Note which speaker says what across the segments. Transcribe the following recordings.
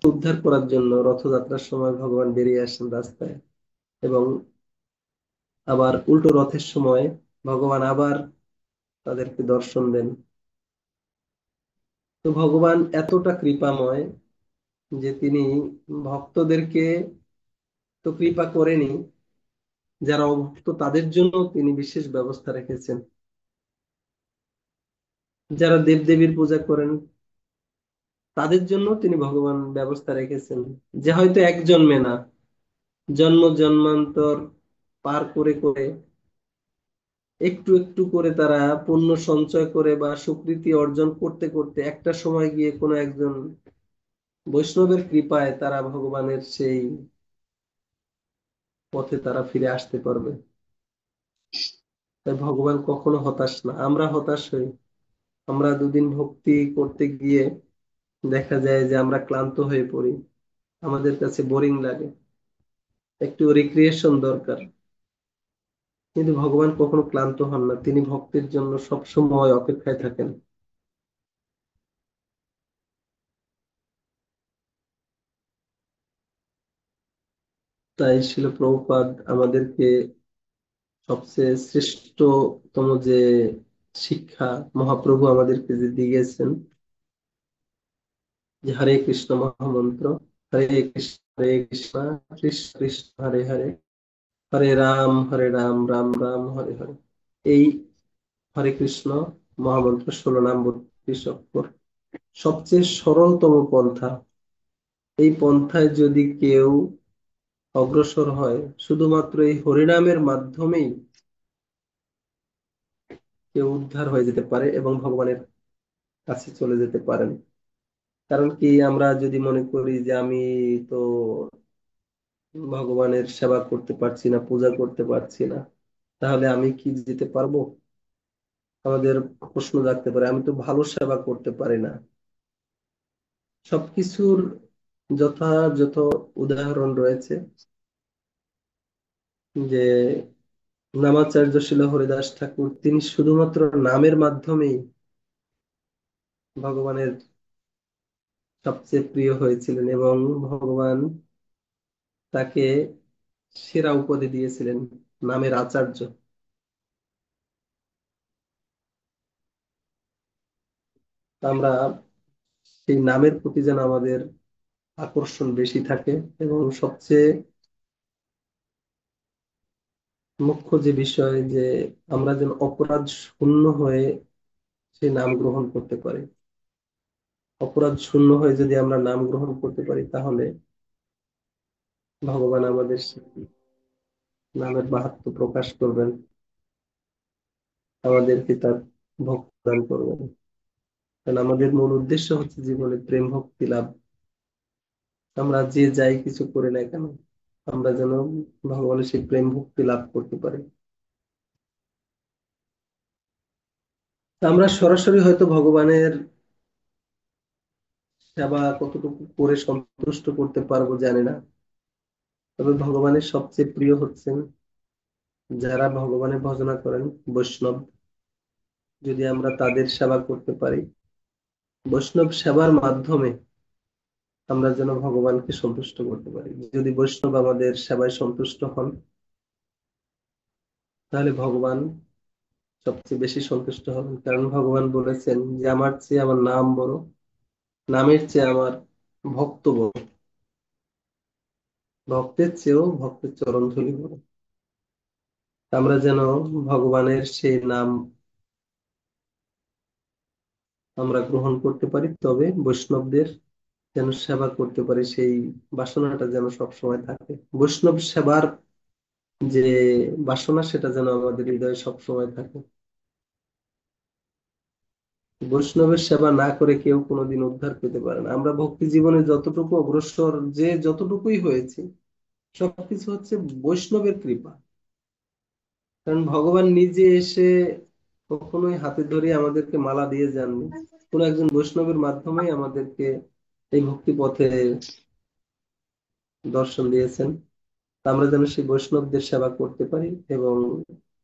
Speaker 1: উদ্ধার করার জন্য রথযাত্রার সময় ভগবান বেরিয়ে আসেন রাস্তায়, এবং আবার উল্টো রথের সময় ভগবান আবার তাদেরকে দর্শন দেন। তো ভগবান এতটা কৃপাময় যে তিনি ভক্তদেরকে তো কৃপা করেনি, যারা অভক্ত তাদের জন্য তিনি বিশেষ ব্যবস্থা রেখেছেন। যারা দেবদেবীর পূজা করেন তাদের জন্য তিনি ভগবান ব্যবস্থা রেখেছেন, যে হয়তো এক জন্মে না, জন্ম জন্মান্তর পার করে করে একটু একটু করে তারা পুণ্য সঞ্চয় করে বা স্বীকৃতি অর্জন করতে করতে একটা সময় গিয়ে কোনো একজন বৈষ্ণবের কৃপায় তারা ভগবানের সেই পথে তারা ফিরে আসতে পারবে। তাই ভগবান কখনো হতাশ না, আমরা হতাশ হই। আমরা দুদিন ভক্তি করতে গিয়ে দেখা যায় যে আমরা ক্লান্ত হয়ে পড়ি, আমাদের কাছে বোরিং লাগে, একটু রিক্রিয়েশন দরকার। কিন্তু ভগবান কখনো ক্লান্ত হন না, তিনি ভক্তের জন্য সবসময় অপেক্ষায় থাকেন। তাই শিল প্রভুপাদ আমাদেরকে সবচেয়ে শ্রেষ্ঠতম যে শিক্ষা মহাপ্রভু আমাদেরকে যে দিয়েছেন, যে হরে কৃষ্ণ মহামন্ত্র, হরে কৃষ্ণ কৃষ্ণ কৃষ্ণ হরে হরে, হরে রাম রাম রাম হরে হরে। এই হরে কৃষ্ণ মহামন্ত্র 16 নাম 32 অক্ষর, সবচেয়ে সরলতম পন্থা। এই পন্থায় যদি কেউ অগ্রসর হয়, শুধুমাত্র এই হরিনামের মাধ্যমেই কেউ উদ্ধার হয়ে যেতে পারে এবং ভগবানের কাছে চলে যেতে পারেন। কারণ কি, আমরা যদি মনে করি যে আমি তো ভগবানের সেবা করতে পারছি না, পূজা করতে পারছি না, তাহলে আমি কি যেতে পারবো? আমাদের প্রশ্ন জাগতে পারে, আমি তো ভালো সেবা করতে পারি না। সবকিছুর যথাযথ উদাহরণ রয়েছে। যে নামাচার্য শিল হরিদাস ঠাকুর, তিনি শুধুমাত্র নামের মাধ্যমেই ভগবানের সবচেয়ে প্রিয় হয়েছিলেন, এবং ভগবান তাকে সেরা উপাধি দিয়েছিলেন, নামের আচার্য। আমরা সেই নামের প্রতি যেন আমাদের আকর্ষণ বেশি থাকে, এবং সবচেয়ে মুখ্য যে বিষয়, যে আমরা যেন অপরাধ শূন্য হয়ে সেই নাম গ্রহণ করতে পারি। অপরাধ শূন্য হয়ে যদি আমরা নাম গ্রহণ করতে পারি, তাহলে ভগবান আমাদের সেই নামের মাহাত্ম্য প্রকাশ করবেন, আমাদেরকে তার ভক্তি দান করবেন। কারণ আমাদের মূল উদ্দেশ্য হচ্ছে জীবনে প্রেম ভক্তি লাভ। আমরা যে যাই কিছু করি না কেন, আমরা যেন ভগবানের সেই প্রেম ভক্তি লাভ করতে পারি। আমরা সরাসরি হয়তো ভগবানের সেবা কতটুকু করে সন্তুষ্ট করতে পারবো জানি না, তবে ভগবানের সবচেয়ে প্রিয় হচ্ছেন যারা ভগবানের ভজনা করেন, বৈষ্ণব। যদি আমরা তাদের সেবা করতে পারি, বৈষ্ণব সেবার মাধ্যমে আমরা যেন ভগবানকে সন্তুষ্ট করতে পারি। যদি বৈষ্ণব আমাদের সেবায় সন্তুষ্ট হন, তাহলে ভগবান সবচেয়ে বেশি সন্তুষ্ট হবেন। কারণ ভগবান বলেছেন যে আমার চেয়ে আমার নাম বড়, নামের চেয়ে আমার ভক্ত বড়, ভক্তের চেয়েও ভক্তের চরণ ধুলি বড়। আমরা যেন ভগবানের সেই নাম আমরা গ্রহণ করতে পারি, তবে বৈষ্ণবদের যেন সেবা করতে পারি, সেই বাসনাটা যেন সবসময় থাকে। বৈষ্ণব সেবার যে বাসনা, সেটা যেন আমাদের হৃদয়ে সবসময় থাকে। বৈষ্ণবের সেবা না করে কেউ কোনোদিন উদ্ধার পেতে পারে না। আমরা ভক্তি জীবনে যতটুকু অগ্রসর, যে যতটুকুই হয়েছি, সবকিছু হচ্ছে বৈষ্ণবের কৃপা। কারণ ভগবান নিজে এসে কখনোই হাতে ধরে আমাদেরকে মালা দিয়ে যাননি, কোন একজন বৈষ্ণবের মাধ্যমেই আমাদেরকে এই ভক্তি পথে দর্শন দিয়েছেন। তা আমরা যেন সেই বৈষ্ণবদের সেবা করতে পারি এবং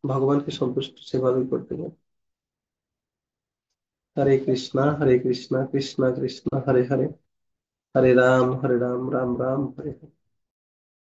Speaker 1: ভগবানকে সন্তুষ্ট সেভাবে করতে পারি। হরে কৃষ্ণ কৃষ্ণ কৃষ্ণ হরে হরে, হরে রাম রাম রাম হরে হরে।